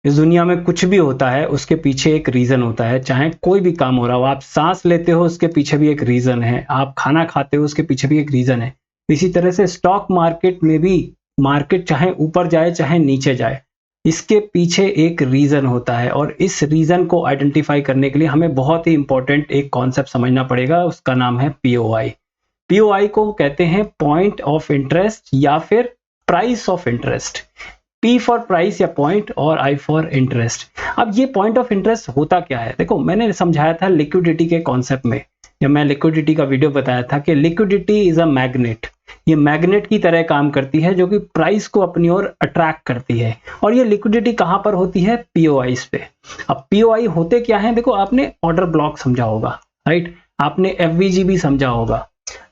इस दुनिया में कुछ भी होता है उसके पीछे एक रीज़न होता है, चाहे कोई भी काम हो रहा हो, आप साँस लेते हो उसके पीछे भी एक रीज़न है, आप खाना खाते हो उसके पीछे भी एक रीज़न है। इसी तरह से स्टॉक मार्केट में भी मार्केट चाहे ऊपर जाए चाहे नीचे जाए, इसके पीछे एक रीज़न होता है और इस रीज़न को आइडेंटिफ़ाई करने के लिए हमें बहुत ही इम्पोर्टेंट एक कॉन्सेप्ट समझना पड़ेगा, उसका नाम है पीओआई। पीओआई को कहते हैं पॉइंट ऑफ इंटरेस्ट या फिर price of interest. P for price या पॉइंट और आई फॉर इंटरेस्ट। अब ये पॉइंट ऑफ इंटरेस्ट होता क्या है? देखो, मैंने समझाया था लिक्विडिटी के कॉन्सेप्ट में, जब मैं लिक्विडिटी का वीडियो बताया था कि लिक्विडिटी इज अ मैग्नेट। ये मैग्नेट की तरह काम करती है जो कि प्राइस को अपनी ओर अट्रैक्ट करती है। और ये लिक्विडिटी कहां पर होती है? पीओआईस पे। अब पीओआई होते क्या है? देखो, आपने ऑर्डर ब्लॉक समझा होगा, राइट? आपने एफवीजी भी समझा होगा,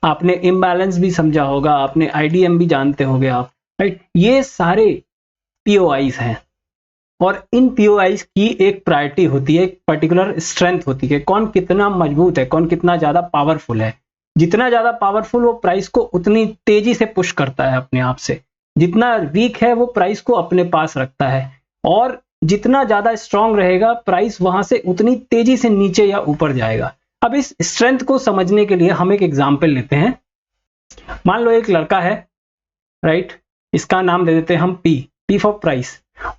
आपने इम्बैलेंस भी समझा होगा, आपने आईडीएम भी जानते होंगे आप, राइट? ये सारे पीओआईस हैं और इन पीओआईस की एक प्रायोरिटी होती है, एक पर्टिकुलर स्ट्रेंथ होती है, कौन कितना मजबूत है, कौन कितना ज्यादा पावरफुल है। जितना ज्यादा पावरफुल वो प्राइस को उतनी तेजी से पुश करता है अपने आप से, जितना वीक है वो प्राइस को अपने पास रखता है, और जितना ज्यादा स्ट्रांग रहेगा प्राइस वहां से उतनी तेजी से नीचे या ऊपर जाएगा। अब इस स्ट्रेंथ को समझने के लिए हम एक एग्जाम्पल लेते हैं। मान लो एक लड़का है, राइट? इसका नाम दे देते हैं हम पी फॉर प्राइस,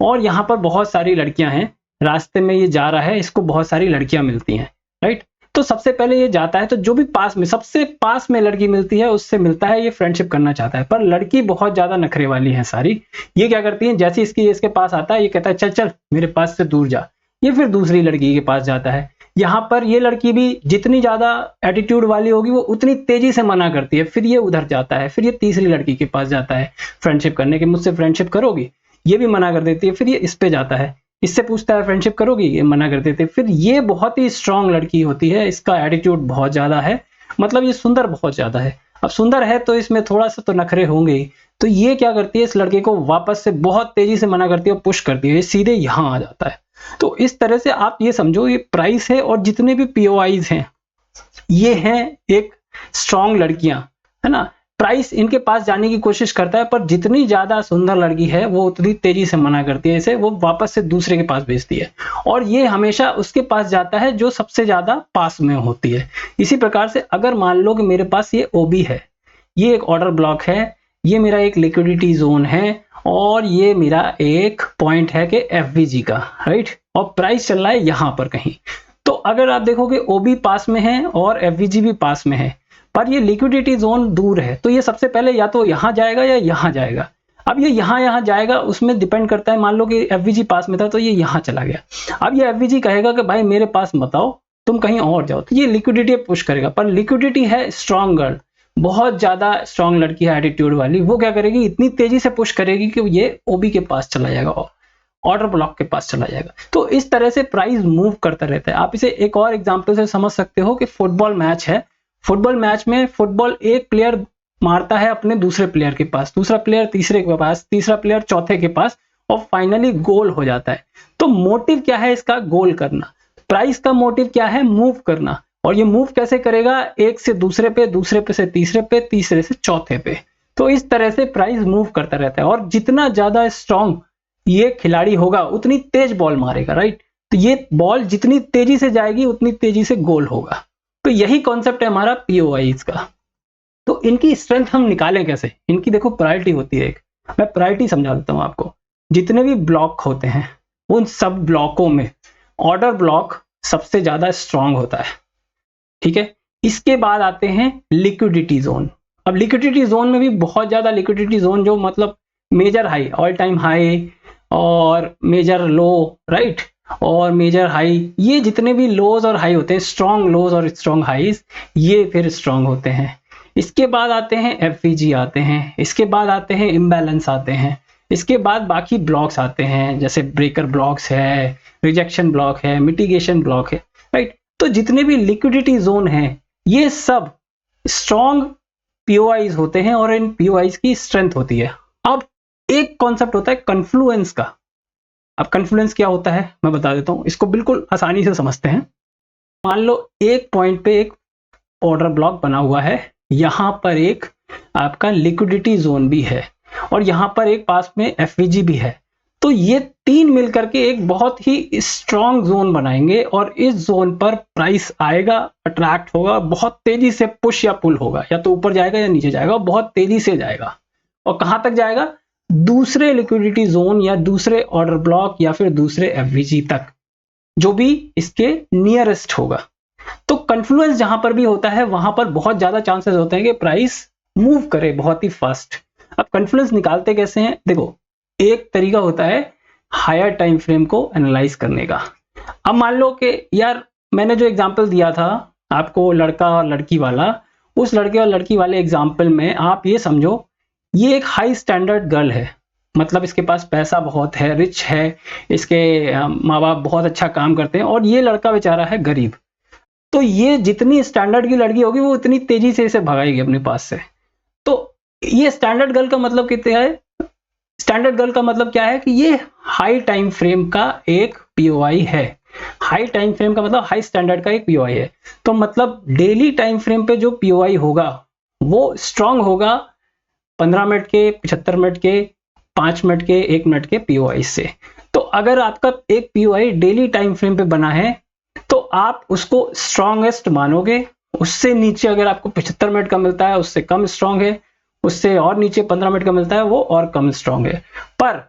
और यहाँ पर बहुत सारी लड़कियां हैं, रास्ते में ये जा रहा है, इसको बहुत सारी लड़कियां मिलती हैं, राइट? तो सबसे पहले ये जाता है तो जो भी पास में, सबसे पास में लड़की मिलती है उससे मिलता है, ये फ्रेंडशिप करना चाहता है। पर लड़की बहुत ज्यादा नखरे वाली है सारी। ये क्या करती है, जैसे इसके पास आता है, ये कहता है चल चल मेरे पास से दूर जा। ये फिर दूसरी लड़की के पास जाता है। यहाँ पर ये लड़की भी जितनी ज्यादा एटीट्यूड वाली होगी वो उतनी तेजी से मना करती है, फिर ये उधर जाता है, फिर ये तीसरी लड़की के पास जाता है फ्रेंडशिप करने के, मुझसे फ्रेंडशिप करोगी? ये भी मना कर देती है, फिर ये इस पे जाता है, इससे पूछता है फ्रेंडशिप करोगी? ये मना कर देते हैं। फिर ये बहुत ही स्ट्रांग लड़की होती है, इसका एटीट्यूड बहुत ज्यादा है, मतलब ये सुंदर बहुत ज्यादा है। अब सुंदर है तो इसमें थोड़ा सा तो नखरे होंगे ही, तो ये क्या करती है, इस लड़के को वापस से बहुत तेजी से मना करती है और पुश करती है, ये सीधे यहाँ आ जाता है। तो इस तरह से आप ये समझो, ये प्राइस है और जितने भी पीओआईज हैं ये हैं एक स्ट्रांग लड़कियां, है ना? प्राइस इनके पास जाने की कोशिश करता है, पर जितनी ज्यादा सुंदर लड़की है वो उतनी तेजी से मना करती है, इसे वो वापस से दूसरे के पास भेजती है, और ये हमेशा उसके पास जाता है जो सबसे ज्यादा पास में होती है। इसी प्रकार से अगर मान लो कि मेरे पास ये ओबी है, ये एक ऑर्डर ब्लॉक है, ये मेरा एक लिक्विडिटी जोन है, और ये मेरा एक पॉइंट है कि एफवीजी का, राइट? और प्राइस चल रहा है यहां पर कहीं। तो अगर आप देखोगे ओबी पास में है और एफवीजी भी पास में है, पर ये लिक्विडिटी जोन दूर है, तो ये सबसे पहले या तो यहां जाएगा या यहां जाएगा। अब ये यहां जाएगा, उसमें डिपेंड करता है। मान लो कि एफवीजी पास में था तो ये यहां चला गया। अब ये एफवीजी कहेगा कि भाई मेरे पास मत आओ, तुम कहीं और जाओ, तो ये लिक्विडिटी पुश करेगा। पर लिक्विडिटी है स्ट्रांग गर्ल, बहुत ज्यादा स्ट्रांग लड़की है एटीट्यूड वाली, वो क्या करेगी, इतनी तेजी से पुश करेगी कि ये ओबी के पास चला जाएगा, ऑर्डर ब्लॉक के पास चला जाएगा। तो इस तरह से प्राइस मूव करता रहता है। आप इसे एक और एग्जांपल से समझ सकते हो कि फुटबॉल मैच है, फुटबॉल मैच में फुटबॉल एक प्लेयर मारता है अपने दूसरे प्लेयर के पास, दूसरा प्लेयर तीसरे के पास, तीसरा प्लेयर चौथे के पास, और फाइनली गोल हो जाता है। तो मोटिव क्या है इसका? गोल करना। प्राइस का मोटिव क्या है? मूव करना। और ये मूव कैसे करेगा? एक से दूसरे पे, दूसरे पे से तीसरे पे, तीसरे से चौथे पे। तो इस तरह से प्राइस मूव करता रहता है, और जितना ज्यादा स्ट्रांग ये खिलाड़ी होगा उतनी तेज बॉल मारेगा, राइट? तो ये बॉल जितनी तेजी से जाएगी उतनी तेजी से गोल होगा। तो यही कॉन्सेप्ट है हमारा पीओआईज का। तो इनकी स्ट्रेंथ हम निकालें कैसे? इनकी देखो प्रायोरिटी होती है एक, मैं प्रायोरिटी समझा देता हूं आपको। जितने भी ब्लॉक होते हैं उन सब ब्लॉकों में ऑर्डर ब्लॉक सबसे ज्यादा स्ट्रांग होता है, ठीक है? इसके बाद आते हैं लिक्विडिटी जोन। अब लिक्विडिटी जोन में भी बहुत ज्यादा लिक्विडिटी जोन, जो मतलब major high, all time high और मेजर लो, राइट? और मेजर हाई, ये जितने भी लोज और हाई होते हैं, स्ट्रॉन्ग लोज और स्ट्रॉन्ग हाईज, ये फिर स्ट्रॉन्ग होते हैं। इसके बाद आते हैं एफवीजी आते हैं, इसके बाद आते हैं इम्बैलेंस आते हैं, इसके बाद बाकी ब्लॉक्स आते हैं, जैसे ब्रेकर ब्लॉक्स है, रिजेक्शन ब्लॉक है, मिटिगेशन ब्लॉक है, राइट? तो जितने भी लिक्विडिटी जोन हैं ये सब स्ट्रॉन्ग पीओआईज होते हैं, और इन पीओआईज की स्ट्रेंथ होती है। अब एक कॉन्सेप्ट होता है कन्फ्लुएंस का। अब कन्फ्लुएंस क्या होता है मैं बता देता हूं, इसको बिल्कुल आसानी से समझते हैं। मान लो एक पॉइंट पे एक ऑर्डर ब्लॉक बना हुआ है, यहां पर एक आपका लिक्विडिटी जोन भी है, और यहां पर एक पास में एफवीजी भी है। तो ये तीन मिलकर के एक बहुत ही स्ट्रॉन्ग जोन बनाएंगे और इस जोन पर प्राइस आएगा, अट्रैक्ट होगा, बहुत तेजी से पुश या पुल होगा, या तो ऊपर जाएगा या नीचे जाएगा, बहुत तेजी से जाएगा। और कहां तक जाएगा? दूसरे लिक्विडिटी जोन या दूसरे ऑर्डर ब्लॉक या फिर दूसरे एफवीजी तक, जो भी इसके नियरेस्ट होगा। तो कन्फ्लुएंस जहां पर भी होता है वहां पर बहुत ज्यादा चांसेस होते हैं कि प्राइस मूव करे बहुत ही फास्ट। अब कन्फ्लुएंस निकालते कैसे हैं? देखो, एक तरीका होता है हायर टाइम फ्रेम को एनालाइज करने का। अब मान लो कि यार मैंने जो एग्जांपल दिया था आपको लड़का और लड़की वाला, उस लड़के और लड़की वाले एग्जांपल में आप ये समझो ये एक हाई स्टैंडर्ड गर्ल है, मतलब इसके पास पैसा बहुत है, रिच है, इसके माँ बाप बहुत अच्छा काम करते हैं, और ये लड़का बेचारा है गरीब। तो ये जितनी स्टैंडर्ड की लड़की होगी वो उतनी तेजी से इसे भगाएगी अपने पास से। तो ये स्टैंडर्ड गर्ल का मतलब कितना है? स्टैंडर्ड गर्ल का मतलब क्या है कि ये हाई टाइम फ्रेम का एक पीओआई है। हाई टाइम फ्रेम का मतलब हाई स्टैंडर्ड का एक पीओआई है। तो मतलब डेली टाइम फ्रेम पे जो पीओआई होगा वो स्ट्रांग होगा 15 मिनट के, 75 मिनट के, 5 मिनट के, 1 मिनट के पीओआई से। तो अगर आपका एक पीओआई डेली टाइम फ्रेम पे बना है तो आप उसको स्ट्रॉन्गेस्ट मानोगे। उससे नीचे अगर आपको 75 मिनट का मिलता है उससे कम स्ट्रॉन्ग है, उससे और नीचे 15 मिनट का मिलता है वो और कम स्ट्रॉन्ग है। पर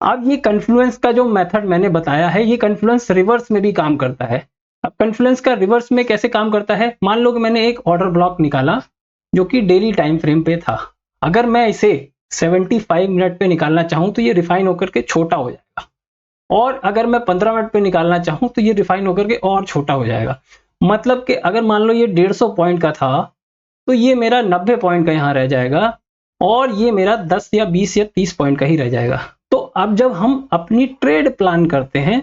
अब ये कन्फ्लुएंस का जो मेथड मैंने बताया है, ये कन्फ्लुएंस रिवर्स में भी काम करता है। अब कन्फ्लुएंस का रिवर्स में कैसे काम करता है? मान लो कि मैंने एक ऑर्डर ब्लॉक निकाला जो कि डेली टाइम फ्रेम पे था। अगर मैं इसे 75 मिनट पे निकालना चाहूं तो ये रिफाइन होकर के छोटा हो जाएगा, और अगर मैं 15 मिनट पे निकालना चाहूं तो ये रिफाइन होकर के और छोटा हो जाएगा। मतलब कि अगर मान लो ये 150 पॉइंट का था तो ये मेरा 90 पॉइंट का यहां रह जाएगा, और ये मेरा 10 या 20 या 30 पॉइंट का ही रह जाएगा। तो अब जब हम अपनी ट्रेड प्लान करते हैं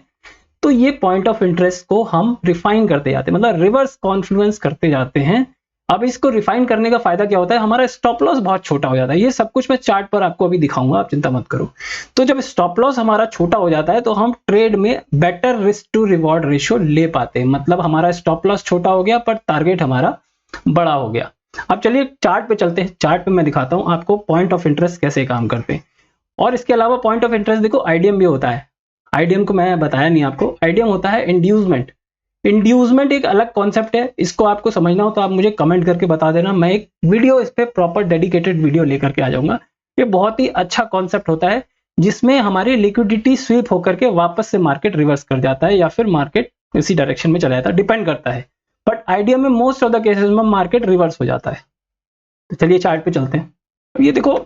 तो ये पॉइंट ऑफ इंटरेस्ट को हम रिफाइन करते जाते हैं, मतलब रिवर्स कॉन्फ्लुएंस करते जाते हैं। अब इसको रिफाइन करने का फायदा क्या होता है? हमारा स्टॉप लॉस बहुत छोटा हो जाता है। ये सब कुछ मैं चार्ट पर आपको अभी दिखाऊंगा, आप चिंता मत करो। तो जब स्टॉप लॉस हमारा छोटा हो जाता है तो हम ट्रेड में better risk to reward ratio ले पाते हैं, मतलब हमारा स्टॉप लॉस छोटा हो गया पर टारगेट हमारा बड़ा हो गया। अब चलिए चार्ट पे चलते हैं। चार्ट पे मैं दिखाता हूं आपको पॉइंट ऑफ इंटरेस्ट कैसे काम करते हैं। और इसके अलावा पॉइंट ऑफ इंटरेस्ट देखो आईडीएम भी होता है। आईडीएम को मैं बताया नहीं आपको, आईडीएम होता है इंड्यूसमेंट। इंड्यूसमेंट एक अलग कॉन्सेप्ट है, इसको आपको समझना हो तो आप मुझे कमेंट करके बता देना, मैं एक वीडियो इस पे प्रॉपर डेडिकेटेड वीडियो लेकर के आ जाऊंगा। ये बहुत ही अच्छा कॉन्सेप्ट होता है जिसमें हमारी लिक्विडिटी स्वीप होकर के वापस से मार्केट रिवर्स कर जाता है या फिर मार्केट इसी डायरेक्शन में चला जाता है, डिपेंड करता है। बट आईडीएम में मोस्ट ऑफ द केसेस में मार्केट रिवर्स हो जाता है। तो चलिए चार्ट पे चलते हैं। अब ये देखो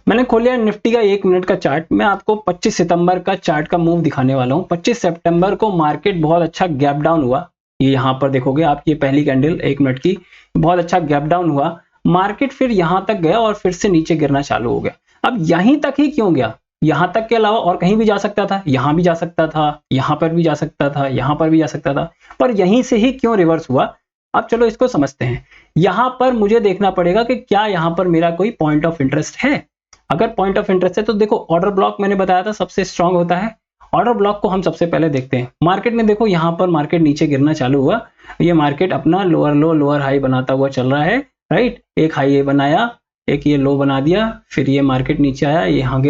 मैंने खोलिया निफ्टी का 1 मिनट का चार्ट। मैं आपको 25 सितंबर का चार्ट का मूव दिखाने वाला हूं। 25 सितंबर को मार्केट बहुत अच्छा गैप डाउन हुआ। ये यहां पर देखोगे आप, ये पहली कैंडल 1 मिनट की, बहुत अच्छा गैप डाउन हुआ। मार्केट फिर यहां तक गया और फिर से नीचे गिरना चालू हो गया। अब यहीं तक ही क्यों गया? यहां तक के अलावा और कहीं भी जा सकता था, यहां भी जा सकता था, यहां पर भी जा सकता था, यहां पर भी जा सकता था, पर यहीं से ही क्यों रिवर्स हुआ? अब चलो इसको समझते हैं। यहां पर मुझे देखना पड़ेगा कि क्या यहां पर मेरा कोई पॉइंट ऑफ इंटरेस्ट है। अगर पॉइंट ऑफ इंटरेस्ट है तो देखो ऑर्डर ब्लॉक मैंने बताया था सबसे स्ट्रांग होता है। ऑर्डर ब्लॉक को हम सबसे पहले देखते हैं। मार्केट में देखो यहां पर मार्केट नीचे गिरना चालू हुआ, ये मार्केट अपना लोअर लो लोअर हाई बनाता हुआ चल रहा है, राइट। एक हाई ये बनाया, एक ये लो बना दिया, फिर ये मार्केट नीचे आया, यहाँ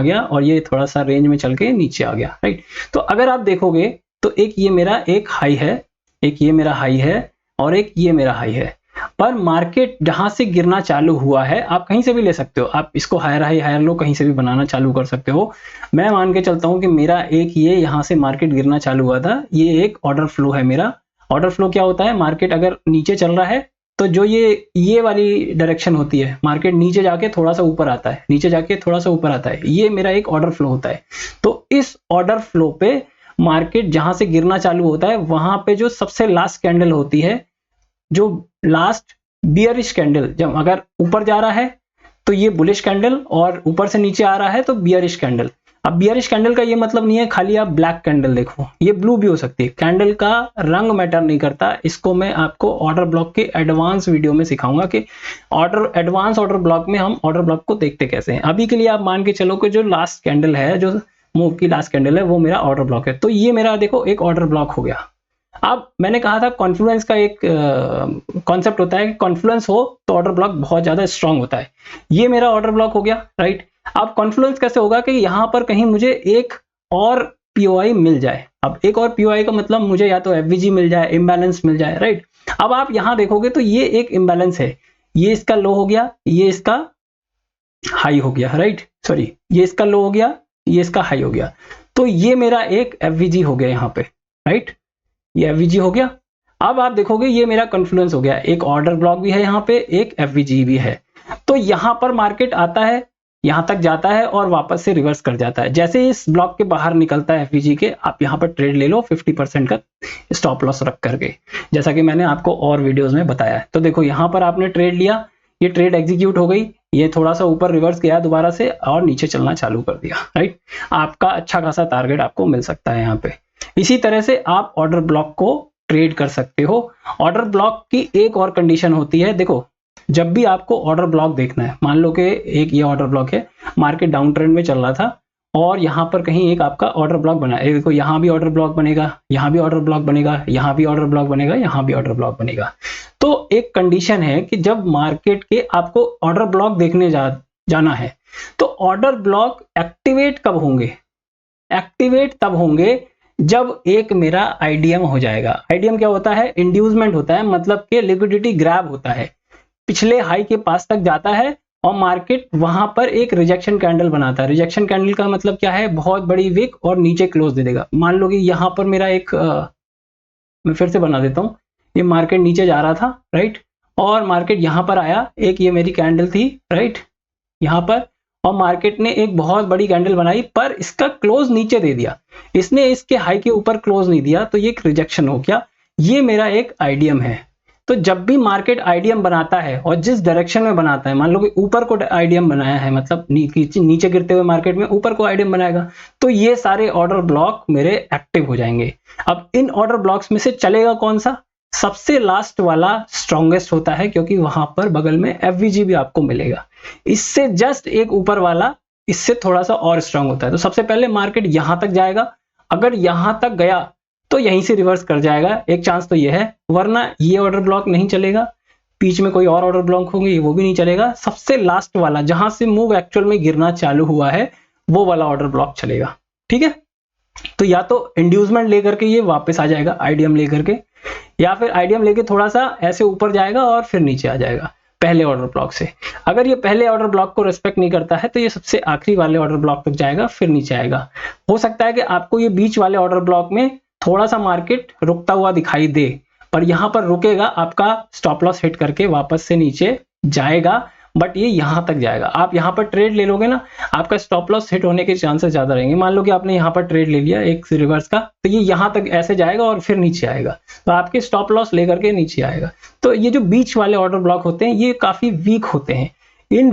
गया और ये थोड़ा सा रेंज में चल के नीचे आ गया, राइट। तो अगर आप देखोगे तो एक ये मेरा एक हाई है, एक ये मेरा हाई है और एक ये मेरा हाई है। पर मार्केट जहां से गिरना चालू हुआ है, आप कहीं से भी ले सकते हो, आप इसको हायर हाई हायर लो कहीं से भी बनाना चालू कर सकते हो। मैं मान के चलता हूं कि मेरा एक ये यहां से मार्केट गिरना चालू हुआ था, ये एक ऑर्डर फ्लो है मेरा। ऑर्डर फ्लो क्या होता है? मार्केट अगर नीचे चल रहा है तो जो ये वाली डायरेक्शन होती है, मार्केट नीचे जाके थोड़ा सा ऊपर आता है, नीचे जाके थोड़ा सा ऊपर आता है, ये मेरा एक ऑर्डर फ्लो होता है। तो इस ऑर्डर फ्लो पे मार्केट जहां से गिरना चालू होता है वहां पे जो सबसे लास्ट कैंडल होती है, जो लास्ट बियरिश कैंडल, जब अगर ऊपर जा रहा है तो ये बुलिश कैंडल और ऊपर से नीचे आ रहा है तो बियरिश कैंडल। अब बियरिश कैंडल का ये मतलब नहीं है खाली आप ब्लैक कैंडल देखो, ये ब्लू भी हो सकती है। कैंडल का रंग मैटर नहीं करता। इसको मैं आपको ऑर्डर ब्लॉक के एडवांस वीडियो में सिखाऊंगा कि एडवांस ऑर्डर ब्लॉक में हम ऑर्डर ब्लॉक को देखते कैसे हैं। अभी के लिए आप मान के चलो कि जो लास्ट कैंडल है, जो मूव की लास्ट कैंडल है, वो मेरा ऑर्डर ब्लॉक है। तो ये मेरा देखो एक ऑर्डर ब्लॉक हो गया। अब मैंने कहा था कॉन्फ्लुएंस का एक कॉन्सेप्ट होता है कि कॉन्फ्लुएंस हो तो ऑर्डर ब्लॉक बहुत ज्यादा स्ट्रांग होता है। ये मेरा ऑर्डर ब्लॉक हो गया, राइट। अब कॉन्फ्लुएंस कैसे होगा कि यहाँ पर कहीं मुझे एक और पीओआई मिल जाए। अब एक और पीओआई का मतलब मुझे या तो एफवीजी मिल जाए, इम्बैलेंस मिल जाए, राइट। अब आप यहाँ देखोगे तो ये एक इम्बैलेंस है, ये इसका लो हो गया, ये इसका हाई हो गया, राइट। सॉरी, ये इसका लो हो गया, ये इसका हाई हो गया, तो ये मेरा एक एफवीजी हो गया यहाँ पे, राइट। ये एफवीजी हो गया। अब आप देखोगे ये मेरा कॉन्फ्लुएंस हो गया, एक ऑर्डर ब्लॉक भी है यहाँ पे, एक एफवीजी भी है। तो यहाँ पर मार्केट आता है, यहाँ तक जाता है और वापस से रिवर्स कर जाता है। जैसे ही इस ब्लॉक के बाहर निकलता है एफवीजी के, आप यहाँ पर ट्रेड ले लो 50% का स्टॉप लॉस रख करके, जैसा कि मैंने आपको और वीडियोस में बताया है। तो देखो यहाँ पर आपने ट्रेड लिया, ये ट्रेड एग्जीक्यूट हो गई, ये थोड़ा सा ऊपर रिवर्स गया दोबारा से और नीचे चलना चालू कर दिया, राइट। आपका अच्छा खासा टारगेट आपको मिल सकता है यहाँ पे। इसी तरह से आप ऑर्डर ब्लॉक को ट्रेड कर सकते हो। ऑर्डर ब्लॉक की एक और कंडीशन होती है, देखो जब भी आपको ऑर्डर ब्लॉक देखना है, मान लो कि एक ये ऑर्डर ब्लॉक है, मार्केट डाउन ट्रेंड में चल रहा था और यहाँ पर कहीं एक आपका ऑर्डर ब्लॉक बना है, देखो यहाँ भी ऑर्डर ब्लॉक बनेगा, यहाँ भी ऑर्डर ब्लॉक बनेगा, यहाँ भी ऑर्डर ब्लॉक बनेगा, यहाँ भी ऑर्डर ब्लॉक बनेगा। तो एक कंडीशन है कि जब मार्केट के आपको ऑर्डर ब्लॉक देखने जाना है, तो ऑर्डर ब्लॉक एक्टिवेट कब होंगे? एक्टिवेट तब होंगे जब एक मेरा आईडीएम हो जाएगा। आईडीएम क्या होता है? इंड्यूसमेंट होता है, मतलब कि लिक्विडिटी ग्रैब होता है, पिछले हाई के पास तक जाता है और मार्केट वहां पर एक रिजेक्शन कैंडल बनाता है। रिजेक्शन कैंडल का मतलब क्या है? बहुत बड़ी विक और नीचे क्लोज दे देगा। मान लो कि यहां पर मेरा एक मैं फिर से बना देता हूं, ये मार्केट नीचे जा रहा था, राइट, और मार्केट यहां पर आया, एक ये मेरी कैंडल थी, राइट, यहां पर, और मार्केट ने एक बहुत बड़ी कैंडल बनाई पर इसका क्लोज नीचे दे दिया, इसने इसके हाई के ऊपर क्लोज नहीं दिया, तो ये एक रिजेक्शन हो गया। ये मेरा एक आईडीएम है। तो जब भी मार्केट आईडीएम बनाता है और जिस डायरेक्शन में बनाता है, मान लो कि ऊपर को आईडीएम बनाया है, मतलब नीचे गिरते हुए मार्केट में ऊपर को आईडीएम बनाएगा, तो ये सारे ऑर्डर ब्लॉक मेरे एक्टिव हो जाएंगे। अब इन ऑर्डर ब्लॉक्स में से चलेगा कौन सा? सबसे लास्ट वाला स्ट्रॉन्गेस्ट होता है, क्योंकि वहां पर बगल में एफवीजी भी आपको मिलेगा। इससे जस्ट एक ऊपर वाला इससे थोड़ा सा और स्ट्रांग होता है। तो सबसे पहले मार्केट यहां तक जाएगा, अगर यहां तक गया तो यहीं से रिवर्स कर जाएगा, एक चांस तो ये है, वरना ये ऑर्डर ब्लॉक नहीं चलेगा, बीच में कोई और ऑर्डर ब्लॉक होंगे वो भी नहीं चलेगा। सबसे लास्ट वाला जहां से मूव एक्चुअल में गिरना चालू हुआ है वो वाला ऑर्डर ब्लॉक चलेगा, ठीक है। तो या तो इंड्यूसमेंट लेकर के ये वापस आ जाएगा आईडीएम लेकर के, या फिर आईडीएम लेके थोड़ा सा ऐसे ऊपर जाएगा और फिर नीचे आ जाएगा पहले ऑर्डर ब्लॉक से। अगर ये पहले ऑर्डर ब्लॉक को रिस्पेक्ट नहीं करता है तो ये सबसे आखिरी वाले ऑर्डर ब्लॉक तक जाएगा, फिर नीचे आएगा। हो सकता है कि आपको ये बीच वाले ऑर्डर ब्लॉक में थोड़ा सा मार्केट रुकता हुआ दिखाई दे, पर यहां पर रुकेगा, आपका स्टॉप लॉस हिट करके वापस से नीचे जाएगा, बट ये यहां तक जाएगा। आप यहां पर ट्रेड ले लोगे ना, आपका स्टॉप लॉस हिट होने के चांसेस ज्यादा रहेंगे। मान लो कि आपने यहां पर ट्रेड ले लिया एक रिवर्स का, तो ये यहां तक ऐसे जाएगा और फिर नीचे आएगा, तो आपके स्टॉप लॉस लेकर के नीचे आएगा। तो ये जो बीच वाले ऑर्डर ब्लॉक होते हैं ये काफी वीक होते हैं। इन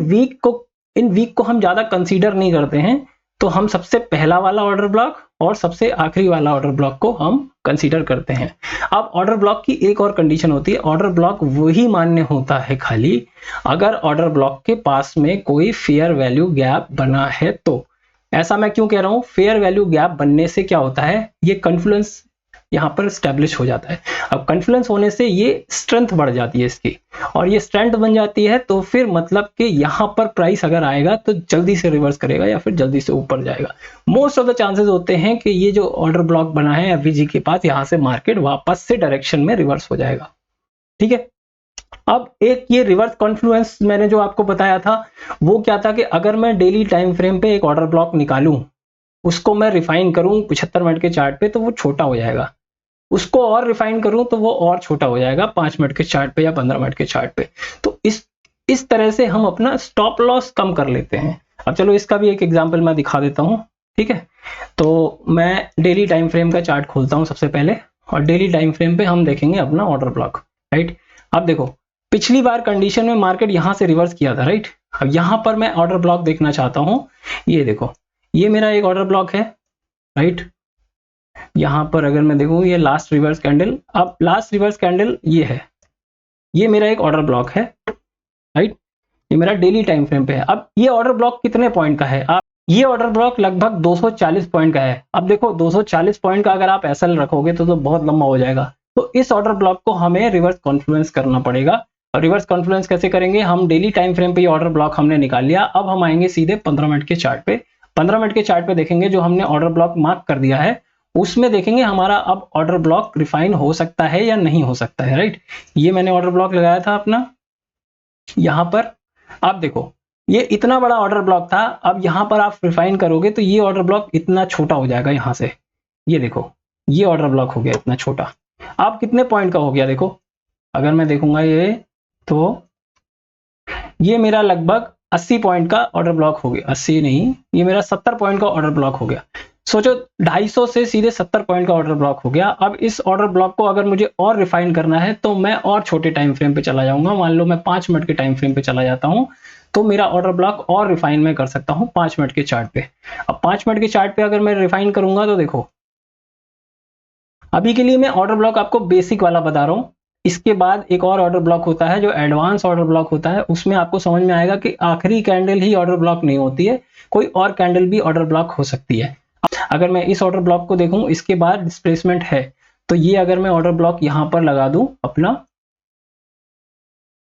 वीक को हम ज्यादा कंसीडर नहीं करते हैं, तो हम सबसे पहला वाला ऑर्डर ब्लॉक और सबसे आखिरी वाला ऑर्डर ब्लॉक को हम कंसीडर करते हैं। अब ऑर्डर ब्लॉक की एक और कंडीशन होती है, ऑर्डर ब्लॉक वही मान्य होता है खाली अगर ऑर्डर ब्लॉक के पास में कोई फेयर वैल्यू गैप बना है तो। ऐसा मैं क्यों कह रहा हूं? फेयर वैल्यू गैप बनने से क्या होता है, ये कॉन्फ्लुएंस यहां पर स्टैब्लिश हो जाता है। अब कॉन्फ्लुएंस होने से ये स्ट्रेंथ बढ़ जाती है इसकी, और ये स्ट्रेंथ बन जाती है तो फिर मतलब कि यहां पर प्राइस अगर आएगा तो जल्दी से रिवर्स करेगा या फिर जल्दी से ऊपर जाएगा। मोस्ट ऑफ द चांसेस होते हैं कि ये जो ऑर्डर ब्लॉक बना है एफवीजी के पास, यहां से मार्केट वापस से डायरेक्शन में रिवर्स हो जाएगा, ठीक है। अब एक ये रिवर्स कॉन्फ्लुएंस मैंने जो आपको बताया था वो क्या था कि अगर मैं डेली टाइम फ्रेम पे एक ऑर्डर ब्लॉक निकालूं, उसको मैं रिफाइन करूं 75 मिनट के चार्ट पे, तो वो छोटा हो जाएगा। उसको और रिफाइन करूं तो वो और छोटा हो जाएगा 5 मिनट के चार्ट पे या 15 मिनट के चार्ट पे। तो इस तरह से हम अपना स्टॉप लॉस कम कर लेते हैं। अब चलो इसका भी एक एग्जांपल मैं दिखा देता हूं, ठीक है। तो मैं डेली टाइम फ्रेम का चार्ट खोलता हूं सबसे पहले, और डेली टाइम फ्रेम पे हम देखेंगे अपना ऑर्डर ब्लॉक, राइट। अब देखो पिछली बार कंडीशन में मार्केट यहां से रिवर्स किया था, राइट। अब यहां पर मैं ऑर्डर ब्लॉक देखना चाहता हूं, ये देखो ये मेरा एक ऑर्डर ब्लॉक है, राइट। यहां पर अगर मैं देखूं ये लास्ट रिवर्स कैंडल, अब लास्ट रिवर्स कैंडल ये है, ये मेरा एक ऑर्डर ब्लॉक है, राइट। ये मेरा डेली टाइम फ्रेम पे है। अब ये ऑर्डर ब्लॉक कितने पॉइंट का है? आप ये ऑर्डर ब्लॉक लगभग 240 पॉइंट का है। अब देखो 240 पॉइंट का अगर आप एसएल रखोगे तो बहुत लंबा हो जाएगा, तो इस ऑर्डर ब्लॉक को हमें रिवर्स कॉन्फ्लुएंस करना पड़ेगा और रिवर्स कॉन्फ्लुएंस कैसे करेंगे, हम डेली टाइम फ्रेम पे ये ऑर्डर ब्लॉक हमने निकाल लिया। अब हम आएंगे सीधे 15 मिनट के चार्ट पे। 15 मिनट के चार्ट पे देखेंगे जो हमने ऑर्डर ब्लॉक मार्क कर दिया है उसमें देखेंगे हमारा अब ऑर्डर ब्लॉक रिफाइन हो सकता है या नहीं हो सकता है, राइट। ये मैंने ऑर्डर ब्लॉक लगाया था अपना यहां पर। आप देखो ये इतना बड़ा ऑर्डर ब्लॉक था, अब यहां पर आप रिफाइन करोगे तो ये ऑर्डर ब्लॉक इतना छोटा हो जाएगा यहां से। ये देखो ये ऑर्डर ब्लॉक हो गया इतना छोटा। आप कितने पॉइंट का हो गया देखो, अगर मैं देखूंगा ये तो ये मेरा लगभग 80 पॉइंट का ऑर्डर ब्लॉक हो गया, 80 नहीं, ये मेरा 70 पॉइंट का ऑर्डर ब्लॉक हो गया। सोचो 250 से सीधे 70 पॉइंट का ऑर्डर ब्लॉक हो गया। अब इस ऑर्डर ब्लॉक को अगर मुझे और रिफाइन करना है तो मैं और छोटे टाइम फ्रेम पे चला जाऊंगा। मान लो मैं 5 मिनट के टाइम फ्रेम पे चला जाता हूं तो मेरा ऑर्डर ब्लॉक और रिफाइन में कर सकता हूं 5 मिनट के चार्ट पे। अब 5 मिनट के चार्ट पे अगर मैं रिफाइन करूंगा तो देखो अभी के लिए मैं ऑर्डर ब्लॉक आपको बेसिक वाला बता रहा हूं। इसके बाद एक और ऑर्डर ब्लॉक होता है जो एडवांस ऑर्डर ब्लॉक होता है, उसमें आपको समझ में आएगा कि आखिरी कैंडल ही ऑर्डर ब्लॉक नहीं होती है, कोई और कैंडल भी ऑर्डर ब्लॉक हो सकती है। अगर मैं इस ऑर्डर ब्लॉक को देखूं इसके बाद डिस्प्लेसमेंट है तो ये अगर मैं ऑर्डर ब्लॉक यहां पर लगा दूं अपना,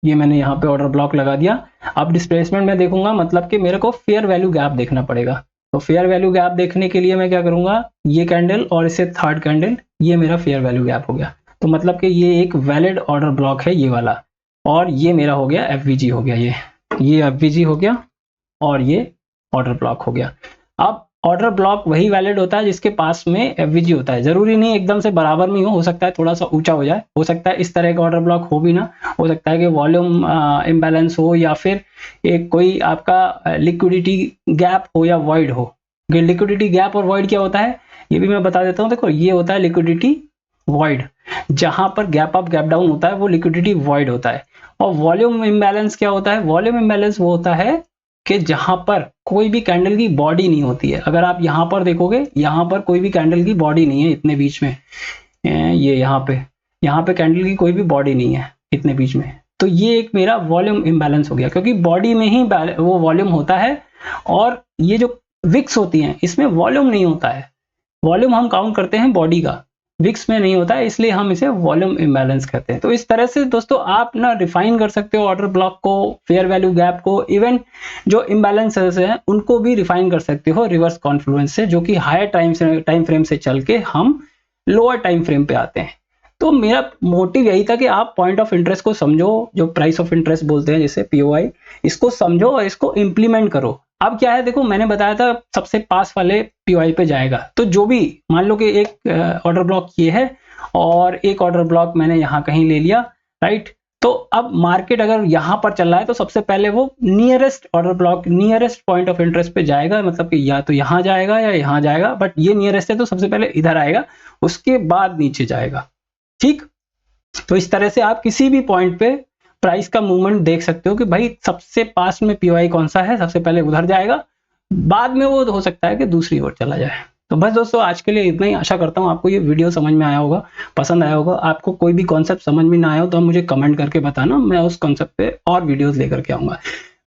ये मैंने यहां पे ऑर्डर ब्लॉक लगा दिया। अब डिस्प्लेसमेंट में देखूंगा मतलब कि मेरे को फेयर वैल्यू गैप देखना पड़ेगा। तो फेयर वैल्यू गैप देखने के लिए मैं क्या करूंगा, ये कैंडल और इसे थर्ड कैंडल, ये मेरा फेयर वैल्यू गैप हो गया। तो मतलब कि ये एक वैलिड ऑर्डर ब्लॉक है ये वाला, और ये मेरा हो गया एफवीजी हो गया, ये एफवीजी हो गया और ये ऑर्डर ब्लॉक हो गया। अब ऑर्डर ब्लॉक वही वैलिड होता है जिसके पास में एफवीजी होता है, जरूरी नहीं एकदम से बराबर में हो सकता है थोड़ा सा ऊंचा हो जाए, हो सकता है इस तरह का ऑर्डर ब्लॉक हो भी ना, हो सकता है कि वॉल्यूम इम्बैलेंस हो या फिर एक कोई आपका लिक्विडिटी गैप हो या वॉइड हो। लिक्विडिटी गैप और वॉइड क्या होता है ये भी मैं बता देता हूँ। देखो ये होता है लिक्विडिटी वॉइड, जहां पर गैप अप गैप डाउन होता है वो लिक्विडिटी वॉइड होता है। और वॉल्यूम इम्बैलेंस क्या होता है, वॉल्यूम इम्बैलेंस वो होता है कि जहां पर कोई भी कैंडल की बॉडी नहीं होती है। अगर आप यहां पर देखोगे यहां पर कोई भी कैंडल की बॉडी नहीं है इतने बीच में, ये यहाँ पे कैंडल की कोई भी बॉडी नहीं है इतने बीच में, तो ये एक मेरा वॉल्यूम इम्बैलेंस हो गया क्योंकि बॉडी में ही वो वॉल्यूम होता है और ये जो विक्स होती हैं इसमें वॉल्यूम नहीं होता है। वॉल्यूम हम काउंट करते हैं बॉडी का, विक्स में नहीं होता है, इसलिए हम इसे वॉल्यूम इम्बैलेंस कहते हैं। तो इस तरह से दोस्तों आप ना रिफाइन कर सकते हो ऑर्डर ब्लॉक को, फेयर वैल्यू गैप को, इवन जो इम्बैलेंसेस हैं उनको भी रिफाइन कर सकते हो रिवर्स कॉन्फ्लुएंस से, जो कि हायर टाइम फ्रेम से चल के हम लोअर टाइम फ्रेम पे आते हैं। तो मेरा मोटिव यही था कि आप पॉइंट ऑफ इंटरेस्ट को समझो, जो प्राइस ऑफ इंटरेस्ट बोलते हैं जिसे पीओआई, इसको समझो और इसको इंप्लीमेंट करो। अब क्या है देखो मैंने बताया था सबसे पास वाले पीओआई पे जाएगा, तो जो भी मान लो कि एक ऑर्डर ब्लॉक ये है और एक ऑर्डर ब्लॉक मैंने यहाँ कहीं ले लिया, राइट। तो अब मार्केट अगर यहाँ पर चल रहा है तो सबसे पहले वो nearest order block, nearest point of interest पे जाएगा, मतलब कि या तो यहाँ जाएगा या यहाँ जाएगा, बट ये नियरेस्ट है तो सबसे पहले इधर आएगा, उसके बाद नीचे जाएगा, ठीक। तो इस तरह से आप किसी भी पॉइंट पे प्राइस का मूवमेंट देख सकते हो कि भाई सबसे पास में पीओआई कौन सा है, सबसे पहले उधर जाएगा, बाद में वो हो सकता है कि दूसरी ओर चला जाए। तो बस दोस्तों आज के लिए इतना ही। आशा करता हूँ आपको ये वीडियो समझ में आया होगा, पसंद आया होगा। आपको कोई भी कॉन्सेप्ट समझ में ना आया हो तो मुझे कमेंट करके बताना, मैं उस कॉन्सेप्ट पे और वीडियोस लेकर के आऊंगा।